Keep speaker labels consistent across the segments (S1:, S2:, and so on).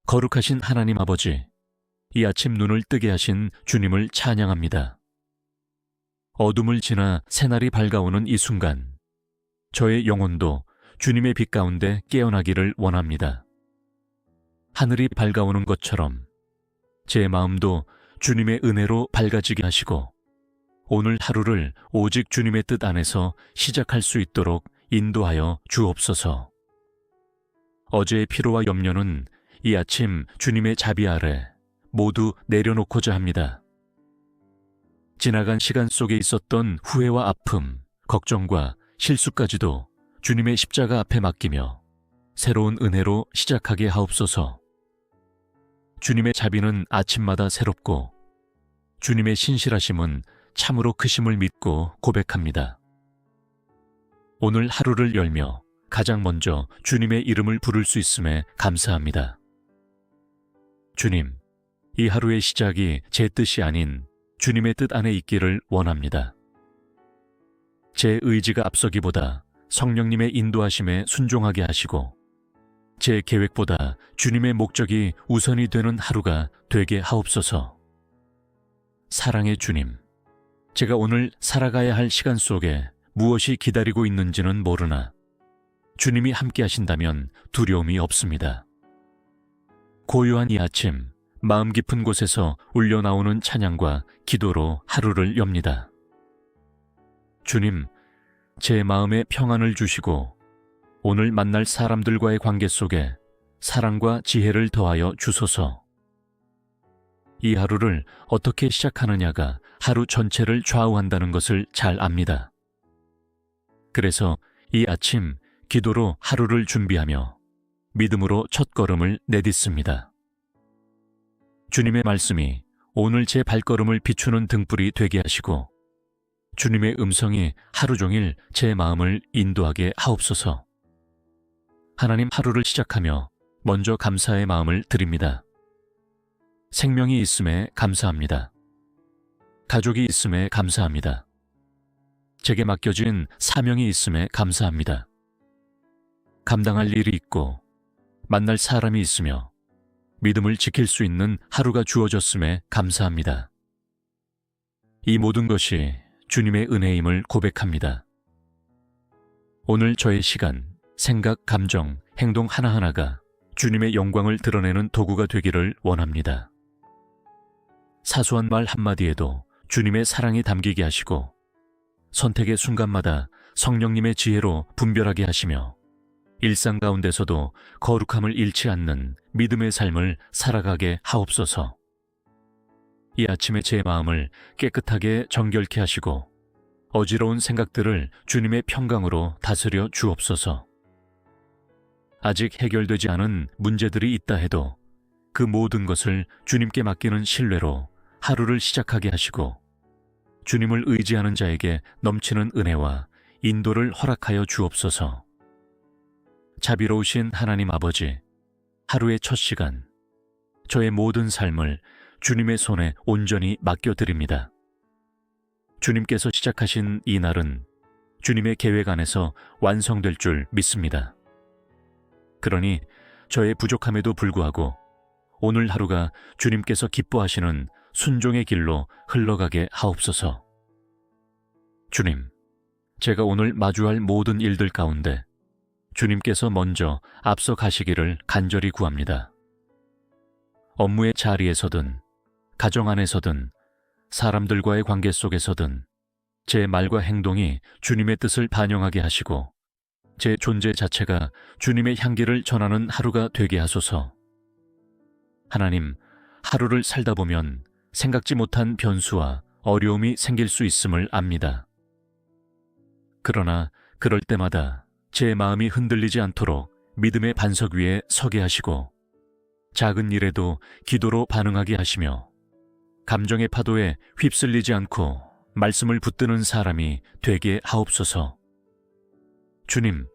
S1: 거룩하신 하나님 아버지, 이 아침 눈을 뜨게 하신 주님을 찬양합니다. 어둠을 지나 새날이 밝아오는 이 순간, 저의 영혼도 주님의 빛 가운데 깨어나기를 원합니다. 하늘이 밝아오는 것처럼 제 마음도 주님의 은혜로 밝아지게 하시고 오늘 하루를 오직 주님의 뜻 안에서 시작할 수 있도록 인도하여 주옵소서. 어제의 피로와 염려는 이 아침 주님의 자비 아래 모두 내려놓고자 합니다. 지나간 시간 속에 있었던 후회와 아픔, 걱정과 실수까지도 주님의 십자가 앞에 맡기며 새로운 은혜로 시작하게 하옵소서. 주님의 자비는 아침마다 새롭고 주님의 신실하심은 참으로 크심을 믿고 고백합니다. 오늘 하루를 열며 가장 먼저 주님의 이름을 부를 수 있음에 감사합니다. 주님, 이 하루의 시작이 제 뜻이 아닌 주님의 뜻 안에 있기를 원합니다. 제 의지가 앞서기보다 성령님의 인도하심에 순종하게 하시고 제 계획보다 주님의 목적이 우선이 되는 하루가 되게 하옵소서. 사랑의 주님, 제가 오늘 살아가야 할 시간 속에 무엇이 기다리고 있는지는 모르나 주님이 함께 하신다면 두려움이 없습니다. 고요한 이 아침, 마음 깊은 곳에서 울려나오는 찬양과 기도로 하루를 엽니다. 주님, 제 마음에 평안을 주시고 오늘 만날 사람들과의 관계 속에 사랑과 지혜를 더하여 주소서. 이 하루를 어떻게 시작하느냐가 하루 전체를 좌우한다는 것을 잘 압니다. 그래서 이 아침 기도로 하루를 준비하며 믿음으로 첫걸음을 내딛습니다. 주님의 말씀이 오늘 제 발걸음을 비추는 등불이 되게 하시고 주님의 음성이 하루 종일 제 마음을 인도하게 하옵소서. 하나님, 하루를 시작하며 먼저 감사의 마음을 드립니다. 생명이 있음에 감사합니다. 가족이 있음에 감사합니다. 제게 맡겨진 사명이 있음에 감사합니다. 감당할 일이 있고 만날 사람이 있으며 믿음을 지킬 수 있는 하루가 주어졌음에 감사합니다. 이 모든 것이 주님의 은혜임을 고백합니다. 오늘 저의 시간, 생각, 감정, 행동 하나하나가 주님의 영광을 드러내는 도구가 되기를 원합니다. 사소한 말 한마디에도 주님의 사랑이 담기게 하시고 선택의 순간마다 성령님의 지혜로 분별하게 하시며 일상 가운데서도 거룩함을 잃지 않는 믿음의 삶을 살아가게 하옵소서. 이 아침에 제 마음을 깨끗하게 정결케 하시고 어지러운 생각들을 주님의 평강으로 다스려 주옵소서. 아직 해결되지 않은 문제들이 있다 해도 그 모든 것을 주님께 맡기는 신뢰로 하루를 시작하게 하시고 주님을 의지하는 자에게 넘치는 은혜와 인도를 허락하여 주옵소서. 자비로우신 하나님 아버지, 하루의 첫 시간, 저의 모든 삶을 주님의 손에 온전히 맡겨드립니다. 주님께서 시작하신 이 날은 주님의 계획 안에서 완성될 줄 믿습니다. 그러니 저의 부족함에도 불구하고 오늘 하루가 주님께서 기뻐하시는 순종의 길로 흘러가게 하옵소서. 주님, 제가 오늘 마주할 모든 일들 가운데 주님께서 먼저 앞서 가시기를 간절히 구합니다. 업무의 자리에서든 가정 안에서든 사람들과의 관계 속에서든 제 말과 행동이 주님의 뜻을 반영하게 하시고 제 존재 자체가 주님의 향기를 전하는 하루가 되게 하소서. 하나님, 하루를 살다 보면 생각지 못한 변수와 어려움이 생길 수 있음을 압니다. 그러나 그럴 때마다 제 마음이 흔들리지 않도록 믿음의 반석 위에 서게 하시고 작은 일에도 기도로 반응하게 하시며 감정의 파도에 휩쓸리지 않고 말씀을 붙드는 사람이 되게 하옵소서. 주님,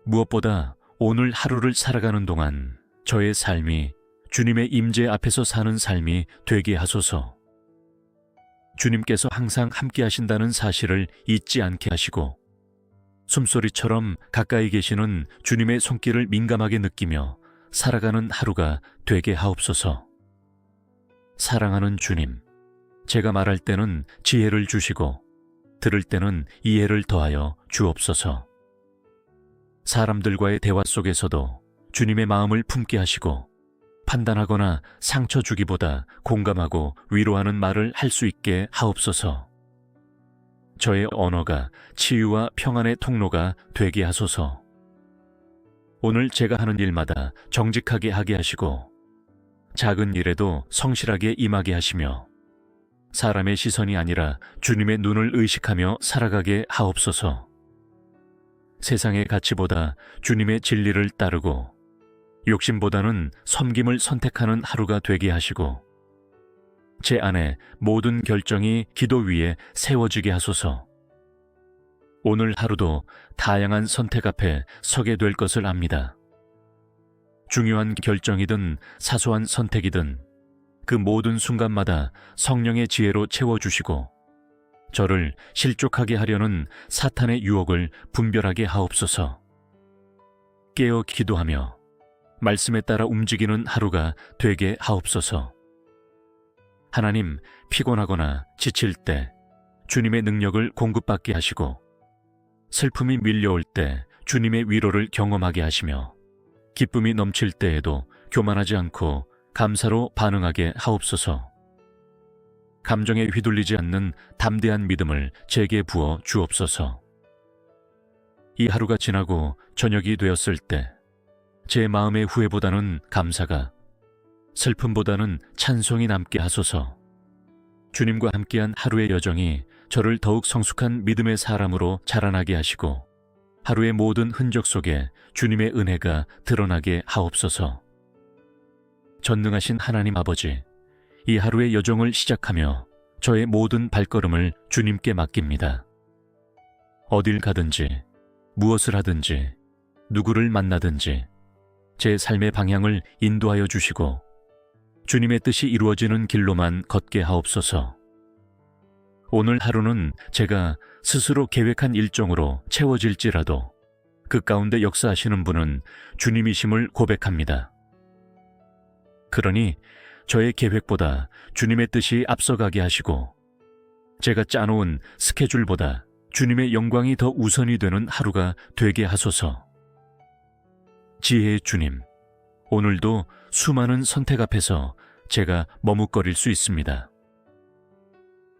S1: 무엇보다 오늘 하루를 살아가는 동안 저의 삶이 주님의 임재 앞에서 사는 삶이 되게 하소서. 주님께서 항상 함께 하신다는 사실을 잊지 않게 하시고 숨소리처럼 가까이 계시는 주님의 손길을 민감하게 느끼며 살아가는 하루가 되게 하옵소서. 사랑하는 주님, 제가 말할 때는 지혜를 주시고 들을 때는 이해를 더하여 주옵소서. 사람들과의 대화 속에서도 주님의 마음을 품게 하시고 판단하거나 상처 주기보다 공감하고 위로하는 말을 할 수 있게 하옵소서. 저의 언어가 치유와 평안의 통로가 되게 하소서. 오늘 제가 하는 일마다 정직하게 하게 하시고 작은 일에도 성실하게 임하게 하시며 사람의 시선이 아니라 주님의 눈을 의식하며 살아가게 하옵소서. 세상의 가치보다 주님의 진리를 따르고 욕심보다는 섬김을 선택하는 하루가 되게 하시고 제 안에 모든 결정이 기도 위에 세워지게 하소서. 오늘 하루도 다양한 선택 앞에 서게 될 것을 압니다. 중요한 결정이든 사소한 선택이든 그 모든 순간마다 성령의 지혜로 채워주시고 저를 실족하게 하려는 사탄의 유혹을 분별하게 하옵소서. 깨어 기도하며 말씀에 따라 움직이는 하루가 되게 하옵소서. 하나님, 피곤하거나 지칠 때 주님의 능력을 공급받게 하시고 슬픔이 밀려올 때 주님의 위로를 경험하게 하시며 기쁨이 넘칠 때에도 교만하지 않고 감사로 반응하게 하옵소서. 감정에 휘둘리지 않는 담대한 믿음을 제게 부어 주옵소서. 이 하루가 지나고 저녁이 되었을 때 제 마음의 후회보다는 감사가, 슬픔보다는 찬송이 남게 하소서. 주님과 함께한 하루의 여정이 저를 더욱 성숙한 믿음의 사람으로 자라나게 하시고 하루의 모든 흔적 속에 주님의 은혜가 드러나게 하옵소서. 전능하신 하나님 아버지, 이 하루의 여정을 시작하며 저의 모든 발걸음을 주님께 맡깁니다. 어딜 가든지, 무엇을 하든지, 누구를 만나든지 제 삶의 방향을 인도하여 주시고 주님의 뜻이 이루어지는 길로만 걷게 하옵소서. 오늘 하루는 제가 스스로 계획한 일정으로 채워질지라도 그 가운데 역사하시는 분은 주님이심을 고백합니다. 그러니 저의 계획보다 주님의 뜻이 앞서가게 하시고 제가 짜놓은 스케줄보다 주님의 영광이 더 우선이 되는 하루가 되게 하소서. 지혜의 주님, 오늘도 수많은 선택 앞에서 제가 머뭇거릴 수 있습니다.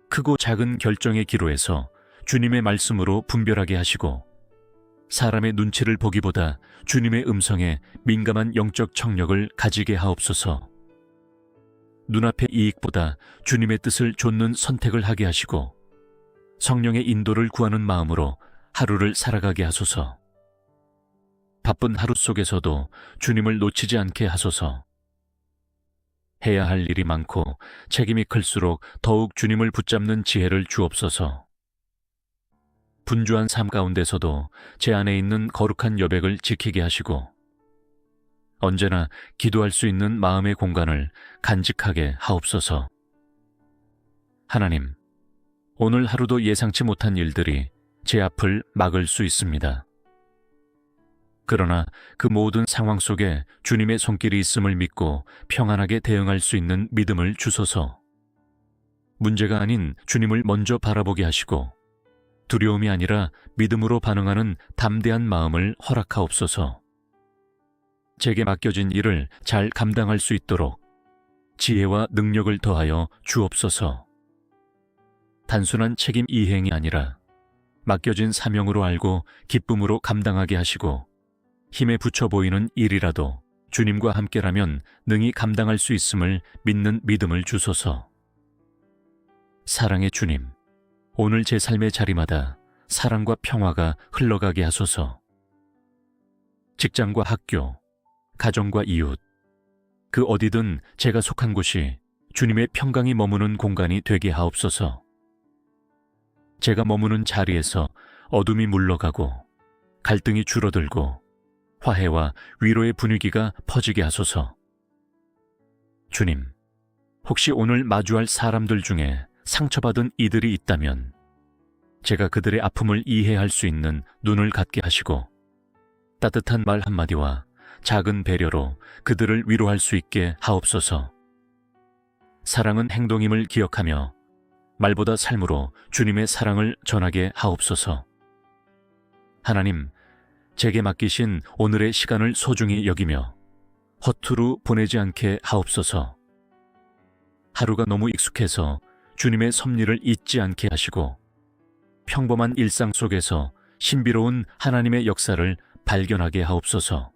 S1: 크고 작은 결정의 기로에서 주님의 말씀으로 분별하게 하시고 사람의 눈치를 보기보다 주님의 음성에 민감한 영적 청력을 가지게 하옵소서. 눈앞의 이익보다 주님의 뜻을 좇는 선택을 하게 하시고 성령의 인도를 구하는 마음으로 하루를 살아가게 하소서. 바쁜 하루 속에서도 주님을 놓치지 않게 하소서. 해야 할 일이 많고 책임이 클수록 더욱 주님을 붙잡는 지혜를 주옵소서. 분주한 삶 가운데서도 제 안에 있는 거룩한 여백을 지키게 하시고 언제나 기도할 수 있는 마음의 공간을 간직하게 하옵소서. 하나님, 오늘 하루도 예상치 못한 일들이 제 앞을 막을 수 있습니다. 그러나 그 모든 상황 속에 주님의 손길이 있음을 믿고 평안하게 대응할 수 있는 믿음을 주소서. 문제가 아닌 주님을 먼저 바라보게 하시고 두려움이 아니라 믿음으로 반응하는 담대한 마음을 허락하옵소서. 제게 맡겨진 일을 잘 감당할 수 있도록 지혜와 능력을 더하여 주옵소서. 단순한 책임 이행이 아니라 맡겨진 사명으로 알고 기쁨으로 감당하게 하시고 힘에 부쳐 보이는 일이라도 주님과 함께라면 능히 감당할 수 있음을 믿는 믿음을 주소서. 사랑의 주님, 오늘 제 삶의 자리마다 사랑과 평화가 흘러가게 하소서. 직장과 학교, 가정과 이웃, 그 어디든 제가 속한 곳이 주님의 평강이 머무는 공간이 되게 하옵소서. 제가 머무는 자리에서 어둠이 물러가고 갈등이 줄어들고 화해와 위로의 분위기가 퍼지게 하소서. 주님, 혹시 오늘 마주할 사람들 중에 상처받은 이들이 있다면 제가 그들의 아픔을 이해할 수 있는 눈을 갖게 하시고 따뜻한 말 한마디와 작은 배려로 그들을 위로할 수 있게 하옵소서. 사랑은 행동임을 기억하며 말보다 삶으로 주님의 사랑을 전하게 하옵소서. 하나님, 제게 맡기신 오늘의 시간을 소중히 여기며 허투루 보내지 않게 하옵소서. 하루가 너무 익숙해서 주님의 섭리를 잊지 않게 하시고 평범한 일상 속에서 신비로운 하나님의 역사를 발견하게 하옵소서.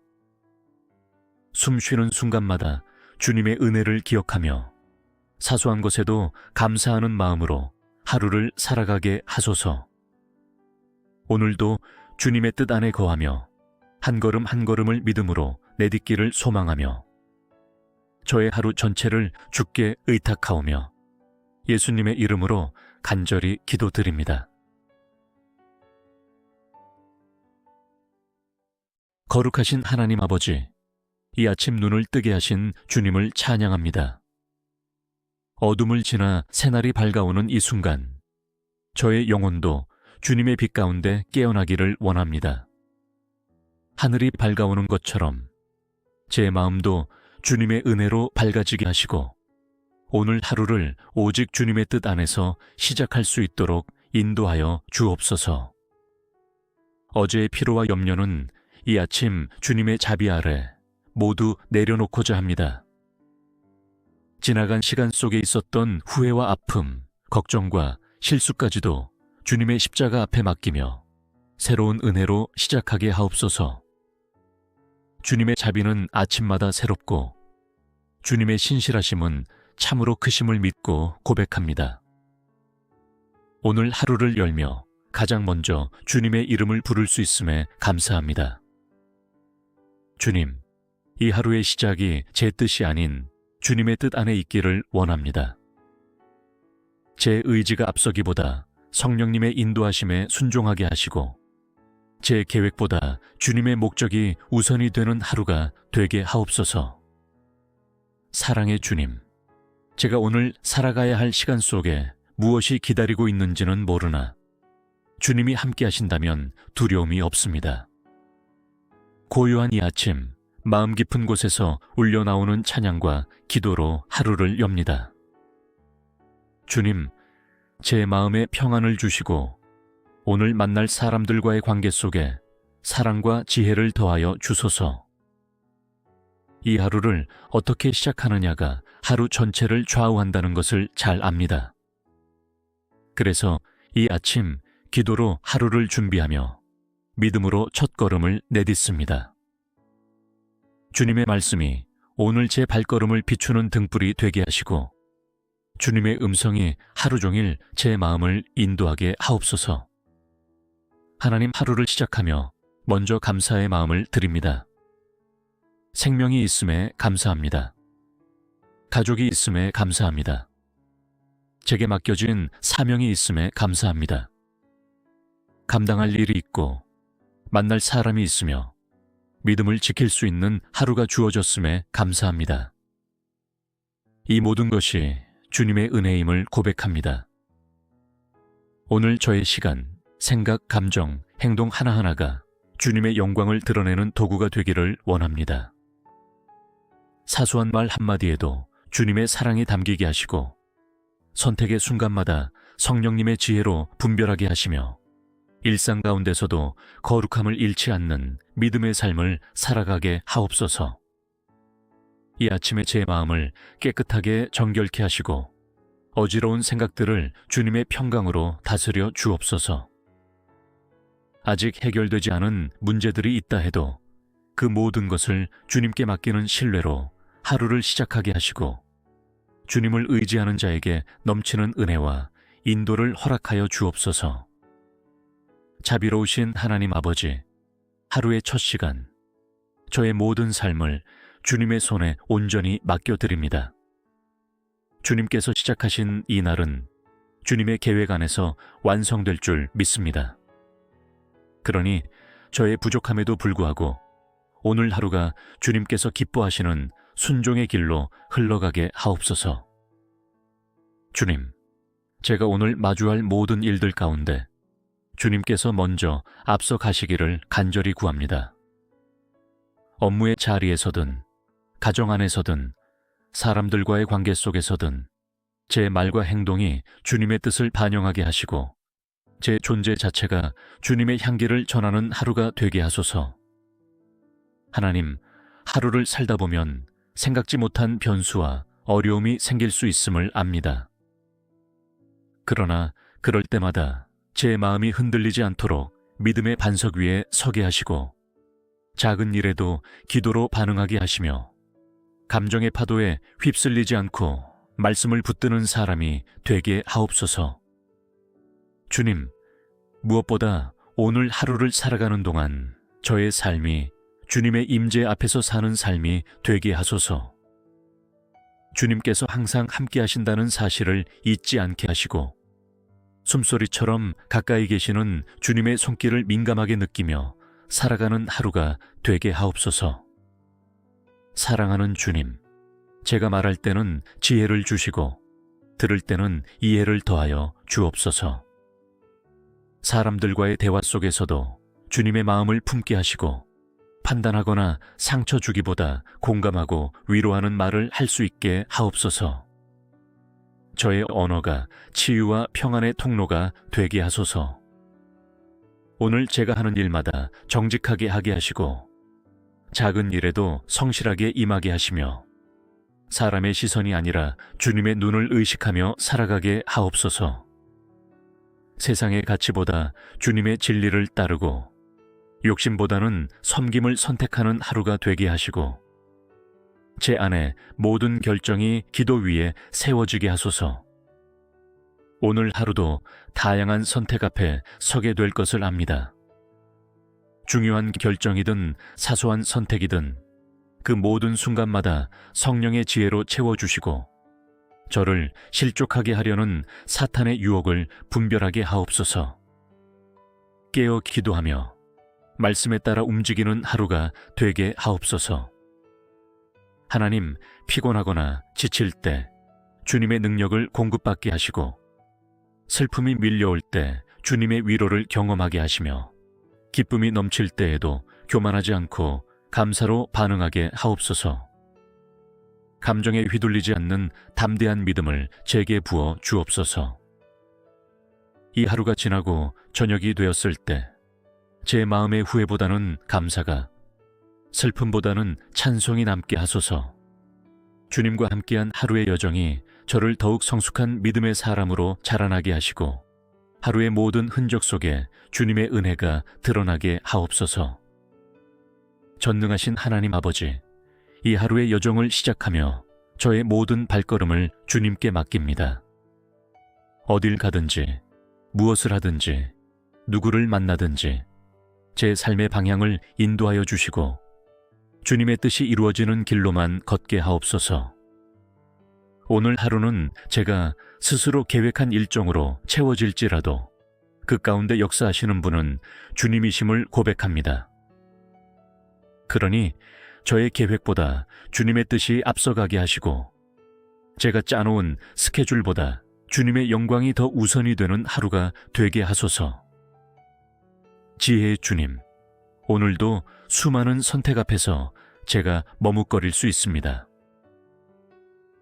S1: 숨 쉬는 순간마다 주님의 은혜를 기억하며 사소한 것에도 감사하는 마음으로 하루를 살아가게 하소서. 오늘도 주님의 뜻 안에 거하며 한 걸음 한 걸음을 믿음으로 내딛기를 소망하며 저의 하루 전체를 주께 의탁하오며 예수님의 이름으로 간절히 기도드립니다. 거룩하신 하나님 아버지, 이 아침 눈을 뜨게 하신 주님을 찬양합니다. 어둠을 지나 새날이 밝아오는 이 순간, 저의 영혼도 주님의 빛 가운데 깨어나기를 원합니다. 하늘이 밝아오는 것처럼 제 마음도 주님의 은혜로 밝아지게 하시고 오늘 하루를 오직 주님의 뜻 안에서 시작할 수 있도록 인도하여 주옵소서. 어제의 피로와 염려는 이 아침 주님의 자비 아래 모두 내려놓고자 합니다. 지나간 시간 속에 있었던 후회와 아픔, 걱정과 실수까지도 주님의 십자가 앞에 맡기며 새로운 은혜로 시작하게 하옵소서. 주님의 자비는 아침마다 새롭고 주님의 신실하심은 참으로 크심을 믿고 고백합니다. 오늘 하루를 열며 가장 먼저 주님의 이름을 부를 수 있음에 감사합니다. 주님, 이 하루의 시작이 제 뜻이 아닌 주님의 뜻 안에 있기를 원합니다. 제 의지가 앞서기보다 성령님의 인도하심에 순종하게 하시고 제 계획보다 주님의 목적이 우선이 되는 하루가 되게 하옵소서. 사랑의 주님, 제가 오늘 살아가야 할 시간 속에 무엇이 기다리고 있는지는 모르나 주님이 함께 하신다면 두려움이 없습니다. 고요한 이 아침, 마음 깊은 곳에서 울려나오는 찬양과 기도로 하루를 엽니다. 주님, 제 마음에 평안을 주시고 오늘 만날 사람들과의 관계 속에 사랑과 지혜를 더하여 주소서. 이 하루를 어떻게 시작하느냐가 하루 전체를 좌우한다는 것을 잘 압니다. 그래서 이 아침 기도로 하루를 준비하며 믿음으로 첫걸음을 내딛습니다. 주님의 말씀이 오늘 제 발걸음을 비추는 등불이 되게 하시고 주님의 음성이 하루 종일 제 마음을 인도하게 하옵소서. 하나님, 하루를 시작하며 먼저 감사의 마음을 드립니다. 생명이 있음에 감사합니다. 가족이 있음에 감사합니다. 제게 맡겨진 사명이 있음에 감사합니다. 감당할 일이 있고 만날 사람이 있으며 믿음을 지킬 수 있는 하루가 주어졌음에 감사합니다. 이 모든 것이 주님의 은혜임을 고백합니다. 오늘 저의 시간, 생각, 감정, 행동 하나하나가 주님의 영광을 드러내는 도구가 되기를 원합니다. 사소한 말 한마디에도 주님의 사랑이 담기게 하시고 선택의 순간마다 성령님의 지혜로 분별하게 하시며 일상 가운데서도 거룩함을 잃지 않는 믿음의 삶을 살아가게 하옵소서. 이 아침에 제 마음을 깨끗하게 정결케 하시고 어지러운 생각들을 주님의 평강으로 다스려 주옵소서. 아직 해결되지 않은 문제들이 있다 해도 그 모든 것을 주님께 맡기는 신뢰로 하루를 시작하게 하시고 주님을 의지하는 자에게 넘치는 은혜와 인도를 허락하여 주옵소서. 자비로우신 하나님 아버지, 하루의 첫 시간, 저의 모든 삶을 주님의 손에 온전히 맡겨드립니다. 주님께서 시작하신 이 날은 주님의 계획 안에서 완성될 줄 믿습니다. 그러니 저의 부족함에도 불구하고 오늘 하루가 주님께서 기뻐하시는 순종의 길로 흘러가게 하옵소서. 주님, 제가 오늘 마주할 모든 일들 가운데 주님께서 먼저 앞서 가시기를 간절히 구합니다. 업무의 자리에서든 가정 안에서든 사람들과의 관계 속에서든 제 말과 행동이 주님의 뜻을 반영하게 하시고 제 존재 자체가 주님의 향기를 전하는 하루가 되게 하소서. 하나님, 하루를 살다 보면 생각지 못한 변수와 어려움이 생길 수 있음을 압니다. 그러나 그럴 때마다 제 마음이 흔들리지 않도록 믿음의 반석 위에 서게 하시고 작은 일에도 기도로 반응하게 하시며 감정의 파도에 휩쓸리지 않고 말씀을 붙드는 사람이 되게 하옵소서. 주님, 무엇보다 오늘 하루를 살아가는 동안 저의 삶이 주님의 임재 앞에서 사는 삶이 되게 하소서. 주님께서 항상 함께 하신다는 사실을 잊지 않게 하시고 숨소리처럼 가까이 계시는 주님의 손길을 민감하게 느끼며 살아가는 하루가 되게 하옵소서. 사랑하는 주님, 제가 말할 때는 지혜를 주시고 들을 때는 이해를 더하여 주옵소서. 사람들과의 대화 속에서도 주님의 마음을 품게 하시고 판단하거나 상처 주기보다 공감하고 위로하는 말을 할 수 있게 하옵소서. 저의 언어가 치유와 평안의 통로가 되게 하소서. 오늘 제가 하는 일마다 정직하게 하게 하시고 작은 일에도 성실하게 임하게 하시며 사람의 시선이 아니라 주님의 눈을 의식하며 살아가게 하옵소서. 세상의 가치보다 주님의 진리를 따르고 욕심보다는 섬김을 선택하는 하루가 되게 하시고 제 안에 모든 결정이 기도 위에 세워지게 하소서. 오늘 하루도 다양한 선택 앞에 서게 될 것을 압니다. 중요한 결정이든 사소한 선택이든 그 모든 순간마다 성령의 지혜로 채워주시고 저를 실족하게 하려는 사탄의 유혹을 분별하게 하옵소서. 깨어 기도하며 말씀에 따라 움직이는 하루가 되게 하옵소서. 하나님, 피곤하거나 지칠 때 주님의 능력을 공급받게 하시고 슬픔이 밀려올 때 주님의 위로를 경험하게 하시며 기쁨이 넘칠 때에도 교만하지 않고 감사로 반응하게 하옵소서. 감정에 휘둘리지 않는 담대한 믿음을 제게 부어 주옵소서. 이 하루가 지나고 저녁이 되었을 때 제 마음의 후회보다는 감사가, 슬픔보다는 찬송이 남게 하소서. 주님과 함께한 하루의 여정이 저를 더욱 성숙한 믿음의 사람으로 자라나게 하시고 하루의 모든 흔적 속에 주님의 은혜가 드러나게 하옵소서. 전능하신 하나님 아버지, 이 하루의 여정을 시작하며 저의 모든 발걸음을 주님께 맡깁니다. 어딜 가든지, 무엇을 하든지, 누구를 만나든지 제 삶의 방향을 인도하여 주시고 주님의 뜻이 이루어지는 길로만 걷게 하옵소서. 오늘 하루는 제가 스스로 계획한 일정으로 채워질지라도 그 가운데 역사하시는 분은 주님이심을 고백합니다. 그러니 저의 계획보다 주님의 뜻이 앞서가게 하시고 제가 짜놓은 스케줄보다 주님의 영광이 더 우선이 되는 하루가 되게 하소서. 지혜의 주님, 오늘도 수많은 선택 앞에서 제가 머뭇거릴 수 있습니다.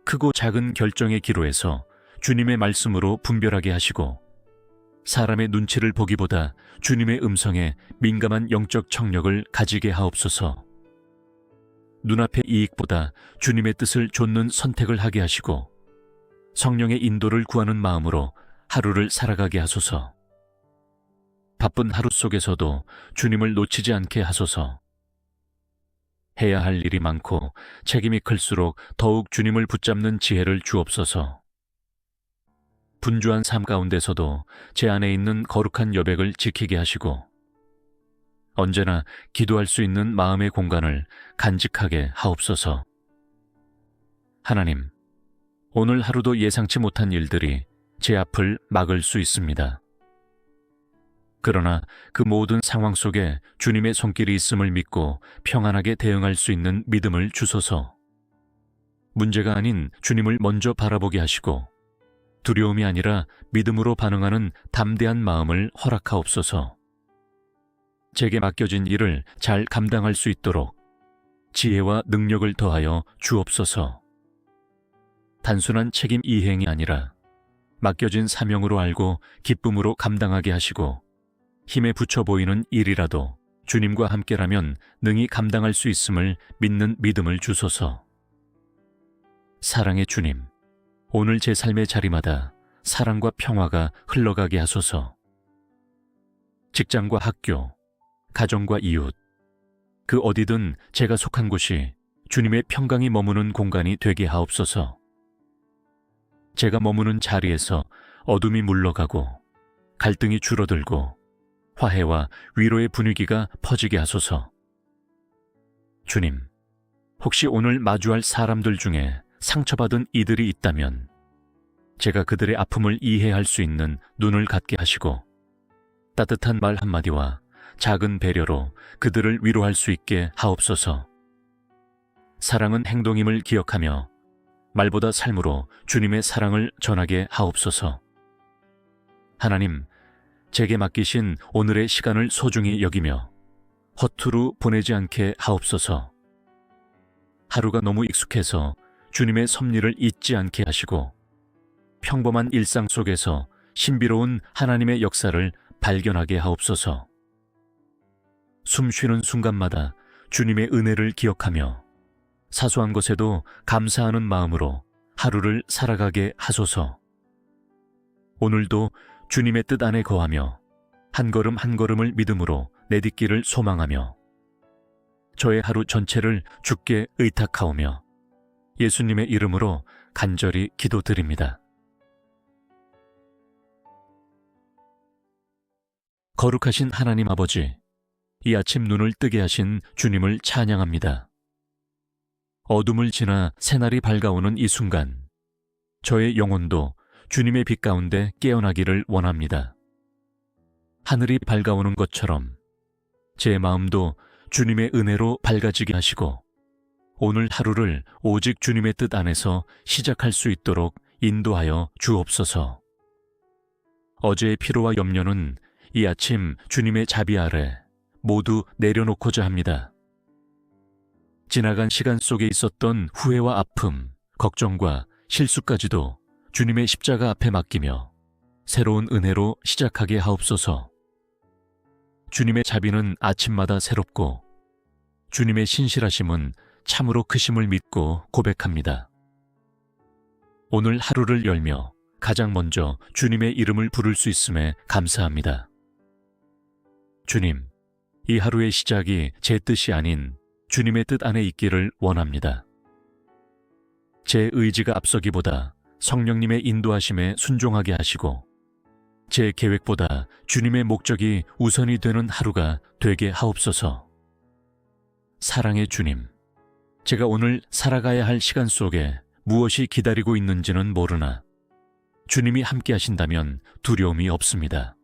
S1: 크고 작은 결정의 기로에서 주님의 말씀으로 분별하게 하시고 사람의 눈치를 보기보다 주님의 음성에 민감한 영적 청력을 가지게 하옵소서. 눈앞의 이익보다 주님의 뜻을 좇는 선택을 하게 하시고 성령의 인도를 구하는 마음으로 하루를 살아가게 하소서. 바쁜 하루 속에서도 주님을 놓치지 않게 하소서. 해야 할 일이 많고 책임이 클수록 더욱 주님을 붙잡는 지혜를 주옵소서. 분주한 삶 가운데서도 제 안에 있는 거룩한 여백을 지키게 하시고 언제나 기도할 수 있는 마음의 공간을 간직하게 하옵소서. 하나님, 오늘 하루도 예상치 못한 일들이 제 앞을 막을 수 있습니다. 그러나 그 모든 상황 속에 주님의 손길이 있음을 믿고 평안하게 대응할 수 있는 믿음을 주소서. 문제가 아닌 주님을 먼저 바라보게 하시고 두려움이 아니라 믿음으로 반응하는 담대한 마음을 허락하옵소서. 제게 맡겨진 일을 잘 감당할 수 있도록 지혜와 능력을 더하여 주옵소서. 단순한 책임 이행이 아니라 맡겨진 사명으로 알고 기쁨으로 감당하게 하시고, 힘에 부쳐 보이는 일이라도 주님과 함께라면 능히 감당할 수 있음을 믿는 믿음을 주소서. 사랑의 주님, 오늘 제 삶의 자리마다 사랑과 평화가 흘러가게 하소서. 직장과 학교, 가정과 이웃, 그 어디든 제가 속한 곳이 주님의 평강이 머무는 공간이 되게 하옵소서. 제가 머무는 자리에서 어둠이 물러가고 갈등이 줄어들고 화해와 위로의 분위기가 퍼지게 하소서. 주님, 혹시 오늘 마주할 사람들 중에 상처받은 이들이 있다면 제가 그들의 아픔을 이해할 수 있는 눈을 갖게 하시고, 따뜻한 말 한마디와 작은 배려로 그들을 위로할 수 있게 하옵소서. 사랑은 행동임을 기억하며 말보다 삶으로 주님의 사랑을 전하게 하옵소서. 하나님, 제게 맡기신 오늘의 시간을 소중히 여기며 허투루 보내지 않게 하옵소서. 하루가 너무 익숙해서 주님의 섭리를 잊지 않게 하시고, 평범한 일상 속에서 신비로운 하나님의 역사를 발견하게 하옵소서. 숨 쉬는 순간마다 주님의 은혜를 기억하며 사소한 것에도 감사하는 마음으로 하루를 살아가게 하소서. 오늘도 주님의 뜻 안에 거하며 한 걸음 한 걸음을 믿음으로 내딛기를 소망하며 저의 하루 전체를 주께 의탁하오며 예수님의 이름으로 간절히 기도드립니다. 거룩하신 하나님 아버지, 이 아침 눈을 뜨게 하신 주님을 찬양합니다. 어둠을 지나 새날이 밝아오는 이 순간, 저의 영혼도 주님의 빛 가운데 깨어나기를 원합니다. 하늘이 밝아오는 것처럼 제 마음도 주님의 은혜로 밝아지게 하시고, 오늘 하루를 오직 주님의 뜻 안에서 시작할 수 있도록 인도하여 주옵소서. 어제의 피로와 염려는 이 아침 주님의 자비 아래 모두 내려놓고자 합니다. 지나간 시간 속에 있었던 후회와 아픔, 걱정과 실수까지도 주님의 십자가 앞에 맡기며 새로운 은혜로 시작하게 하옵소서. 주님의 자비는 아침마다 새롭고 주님의 신실하심은 참으로 크심을 믿고 고백합니다. 오늘 하루를 열며 가장 먼저 주님의 이름을 부를 수 있음에 감사합니다. 주님, 이 하루의 시작이 제 뜻이 아닌 주님의 뜻 안에 있기를 원합니다. 제 의지가 앞서기보다 성령님의 인도하심에 순종하게 하시고, 제 계획보다 주님의 목적이 우선이 되는 하루가 되게 하옵소서. 사랑의 주님, 제가 오늘 살아가야 할 시간 속에 무엇이 기다리고 있는지는 모르나 주님이 함께 하신다면 두려움이 없습니다.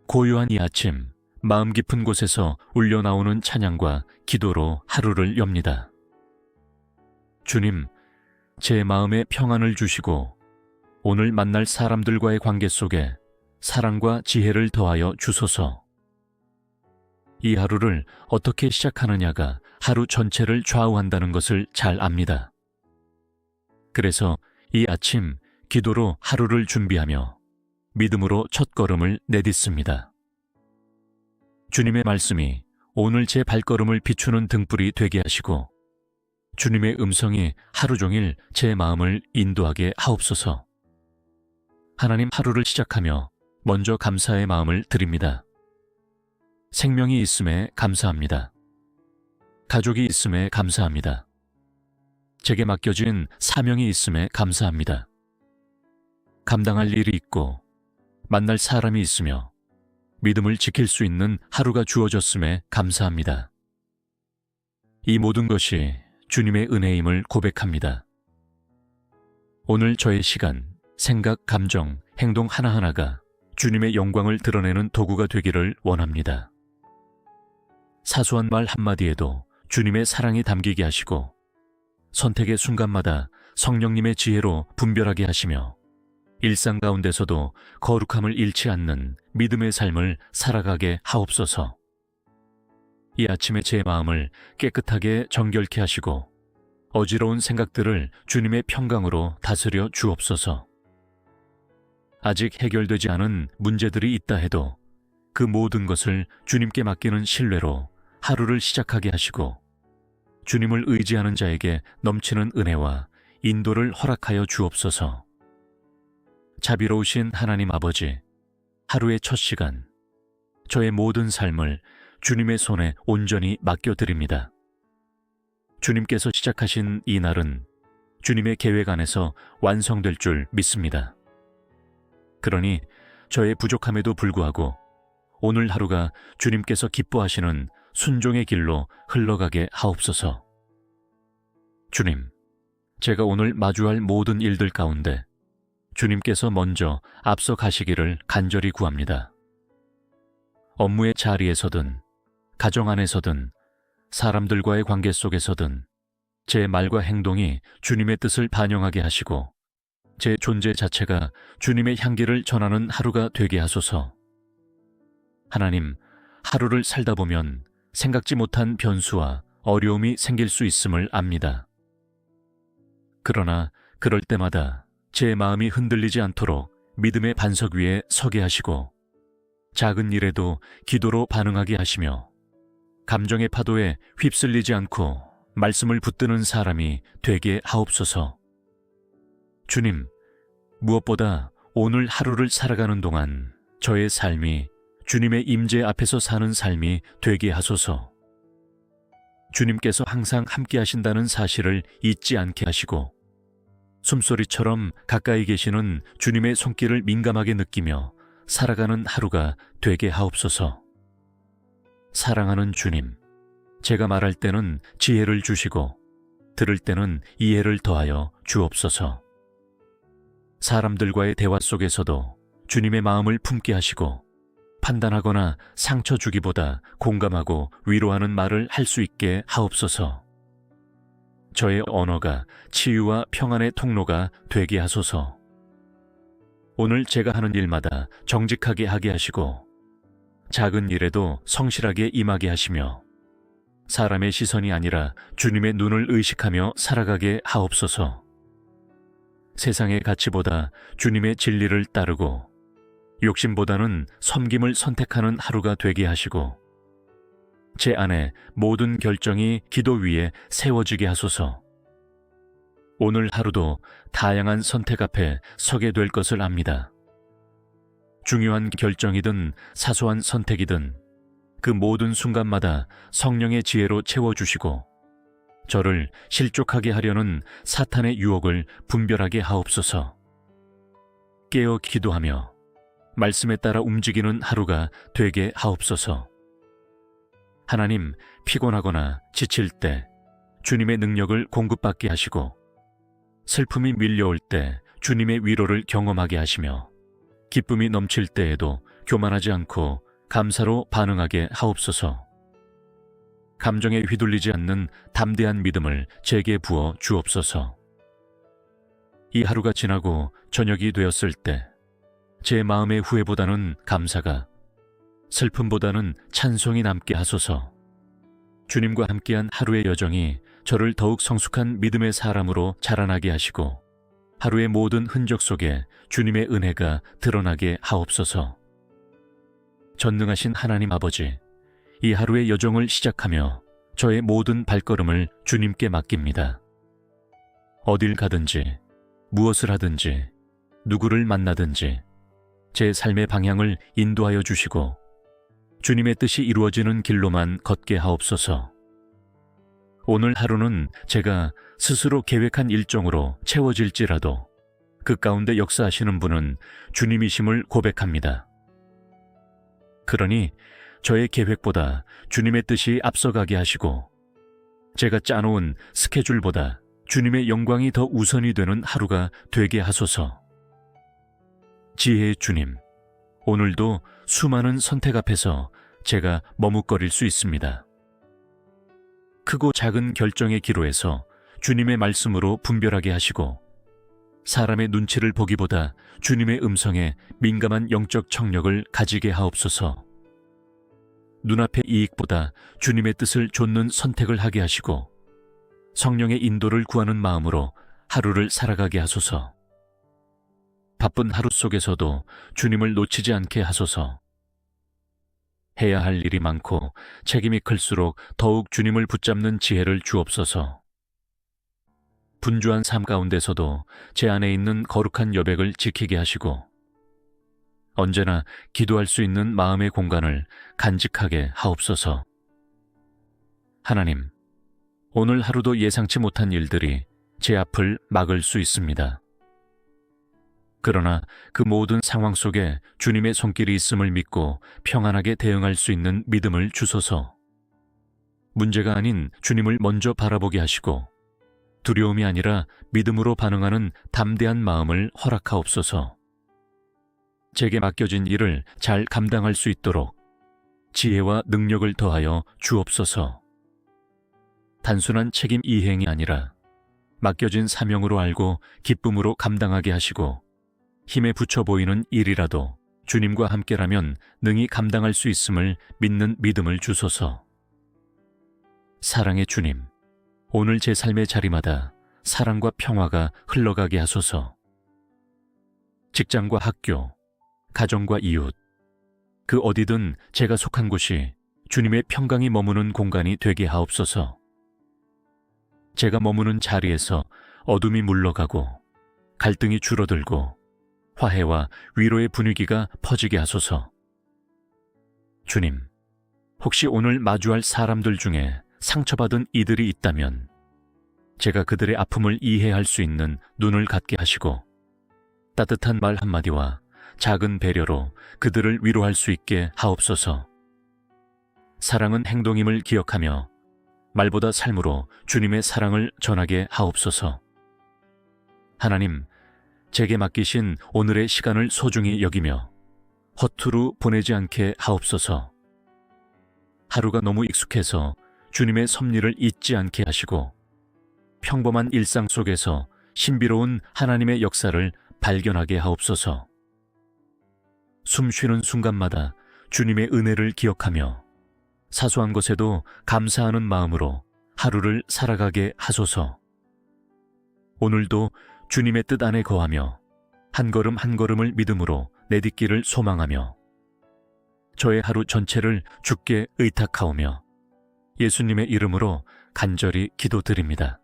S1: 고요한 이 아침, 마음 깊은 곳에서 울려나오는 찬양과 기도로 하루를 엽니다. 주님, 제 마음에 평안을 주시고 오늘 만날 사람들과의 관계 속에 사랑과 지혜를 더하여 주소서. 이 하루를 어떻게 시작하느냐가 하루 전체를 좌우한다는 것을 잘 압니다. 그래서 이 아침 기도로 하루를 준비하며 믿음으로 첫걸음을 내딛습니다. 주님의 말씀이 오늘 제 발걸음을 비추는 등불이 되게 하시고, 주님의 음성이 하루 종일 제 마음을 인도하게 하옵소서. 하나님, 하루를 시작하며 먼저 감사의 마음을 드립니다. 생명이 있음에 감사합니다. 가족이 있음에 감사합니다. 제게 맡겨진 사명이 있음에 감사합니다. 감당할 일이 있고 만날 사람이 있으며 믿음을 지킬 수 있는 하루가 주어졌음에 감사합니다. 이 모든 것이 주님의 은혜임을 고백합니다. 오늘 저의 시간, 생각, 감정, 행동 하나하나가 주님의 영광을 드러내는 도구가 되기를 원합니다. 사소한 말 한마디에도 주님의 사랑이 담기게 하시고, 선택의 순간마다 성령님의 지혜로 분별하게 하시며, 일상 가운데서도 거룩함을 잃지 않는 믿음의 삶을 살아가게 하옵소서. 이 아침에 제 마음을 깨끗하게 정결케 하시고 어지러운 생각들을 주님의 평강으로 다스려 주옵소서. 아직 해결되지 않은 문제들이 있다 해도 그 모든 것을 주님께 맡기는 신뢰로 하루를 시작하게 하시고 주님을 의지하는 자에게 넘치는 은혜와 인도를 허락하여 주옵소서. 자비로우신 하나님 아버지, 하루의 첫 시간, 저의 모든 삶을 주님의 손에 온전히 맡겨드립니다. 주님께서 시작하신 이 날은 주님의 계획 안에서 완성될 줄 믿습니다. 그러니 저의 부족함에도 불구하고 오늘 하루가 주님께서 기뻐하시는 순종의 길로 흘러가게 하옵소서. 주님, 제가 오늘 마주할 모든 일들 가운데 주님께서 먼저 앞서 가시기를 간절히 구합니다. 업무의 자리에서든 가정 안에서든 사람들과의 관계 속에서든 제 말과 행동이 주님의 뜻을 반영하게 하시고 제 존재 자체가 주님의 향기를 전하는 하루가 되게 하소서. 하나님, 하루를 살다 보면 생각지 못한 변수와 어려움이 생길 수 있음을 압니다. 그러나 그럴 때마다 제 마음이 흔들리지 않도록 믿음의 반석 위에 서게 하시고 작은 일에도 기도로 반응하게 하시며 감정의 파도에 휩쓸리지 않고 말씀을 붙드는 사람이 되게 하옵소서. 주님, 무엇보다 오늘 하루를 살아가는 동안 저의 삶이 주님의 임재 앞에서 사는 삶이 되게 하소서. 주님께서 항상 함께 하신다는 사실을 잊지 않게 하시고 숨소리처럼 가까이 계시는 주님의 손길을 민감하게 느끼며 살아가는 하루가 되게 하옵소서. 사랑하는 주님, 제가 말할 때는 지혜를 주시고 들을 때는 이해를 더하여 주옵소서. 사람들과의 대화 속에서도 주님의 마음을 품게 하시고 판단하거나 상처 주기보다 공감하고 위로하는 말을 할 수 있게 하옵소서. 저의 언어가 치유와 평안의 통로가 되게 하소서. 오늘 제가 하는 일마다 정직하게 하게 하시고 작은 일에도 성실하게 임하게 하시며 사람의 시선이 아니라 주님의 눈을 의식하며 살아가게 하옵소서. 세상의 가치보다 주님의 진리를 따르고 욕심보다는 섬김을 선택하는 하루가 되게 하시고 제 안에 모든 결정이 기도 위에 세워지게 하소서. 오늘 하루도 다양한 선택 앞에 서게 될 것을 압니다. 중요한 결정이든 사소한 선택이든 그 모든 순간마다 성령의 지혜로 채워주시고 저를 실족하게 하려는 사탄의 유혹을 분별하게 하옵소서. 깨어 기도하며 말씀에 따라 움직이는 하루가 되게 하옵소서. 하나님, 피곤하거나 지칠 때 주님의 능력을 공급받게 하시고 슬픔이 밀려올 때 주님의 위로를 경험하게 하시며 기쁨이 넘칠 때에도 교만하지 않고 감사로 반응하게 하옵소서. 감정에 휘둘리지 않는 담대한 믿음을 제게 부어 주옵소서. 이 하루가 지나고 저녁이 되었을 때 제 마음의 후회보다는 감사가, 슬픔보다는 찬송이 남게 하소서. 주님과 함께한 하루의 여정이 저를 더욱 성숙한 믿음의 사람으로 자라나게 하시고 하루의 모든 흔적 속에 주님의 은혜가 드러나게 하옵소서. 전능하신 하나님 아버지, 이 하루의 여정을 시작하며 저의 모든 발걸음을 주님께 맡깁니다. 어딜 가든지, 무엇을 하든지, 누구를 만나든지 제 삶의 방향을 인도하여 주시고 주님의 뜻이 이루어지는 길로만 걷게 하옵소서. 오늘 하루는 제가 스스로 계획한 일정으로 채워질지라도 그 가운데 역사하시는 분은 주님이심을 고백합니다. 그러니 저의 계획보다 주님의 뜻이 앞서가게 하시고 제가 짜놓은 스케줄보다 주님의 영광이 더 우선이 되는 하루가 되게 하소서. 지혜의 주님, 오늘도 수많은 선택 앞에서 제가 머뭇거릴 수 있습니다. 크고 작은 결정의 기로에서 주님의 말씀으로 분별하게 하시고 사람의 눈치를 보기보다 주님의 음성에 민감한 영적 청력을 가지게 하옵소서. 눈앞의 이익보다 주님의 뜻을 좇는 선택을 하게 하시고 성령의 인도를 구하는 마음으로 하루를 살아가게 하소서. 바쁜 하루 속에서도 주님을 놓치지 않게 하소서. 해야 할 일이 많고 책임이 클수록 더욱 주님을 붙잡는 지혜를 주옵소서. 분주한 삶 가운데서도 제 안에 있는 거룩한 여백을 지키게 하시고 언제나 기도할 수 있는 마음의 공간을 간직하게 하옵소서. 하나님, 오늘 하루도 예상치 못한 일들이 제 앞을 막을 수 있습니다. 그러나 그 모든 상황 속에 주님의 손길이 있음을 믿고 평안하게 대응할 수 있는 믿음을 주소서. 문제가 아닌 주님을 먼저 바라보게 하시고 두려움이 아니라 믿음으로 반응하는 담대한 마음을 허락하옵소서. 제게 맡겨진 일을 잘 감당할 수 있도록 지혜와 능력을 더하여 주옵소서. 단순한 책임 이행이 아니라 맡겨진 사명으로 알고 기쁨으로 감당하게 하시고 힘에 붙여 보이는 일이라도 주님과 함께라면 능히 감당할 수 있음을 믿는 믿음을 주소서. 사랑의 주님, 오늘 제 삶의 자리마다 사랑과 평화가 흘러가게 하소서. 직장과 학교, 가정과 이웃, 그 어디든 제가 속한 곳이 주님의 평강이 머무는 공간이 되게 하옵소서. 제가 머무는 자리에서 어둠이 물러가고 갈등이 줄어들고 화해와 위로의 분위기가 퍼지게 하소서. 주님, 혹시 오늘 마주할 사람들 중에 상처받은 이들이 있다면 제가 그들의 아픔을 이해할 수 있는 눈을 갖게 하시고 따뜻한 말 한마디와 작은 배려로 그들을 위로할 수 있게 하옵소서. 사랑은 행동임을 기억하며 말보다 삶으로 주님의 사랑을 전하게 하옵소서. 하나님, 제게 맡기신 오늘의 시간을 소중히 여기며 허투루 보내지 않게 하옵소서. 하루가 너무 익숙해서 주님의 섭리를 잊지 않게 하시고 평범한 일상 속에서 신비로운 하나님의 역사를 발견하게 하옵소서. 숨 쉬는 순간마다 주님의 은혜를 기억하며 사소한 것에도 감사하는 마음으로 하루를 살아가게 하소서. 오늘도 주님의 뜻 안에 거하며 한 걸음 한 걸음을 믿음으로 내딛기를 소망하며 저의 하루 전체를 주께 의탁하오며 예수님의 이름으로 간절히 기도드립니다.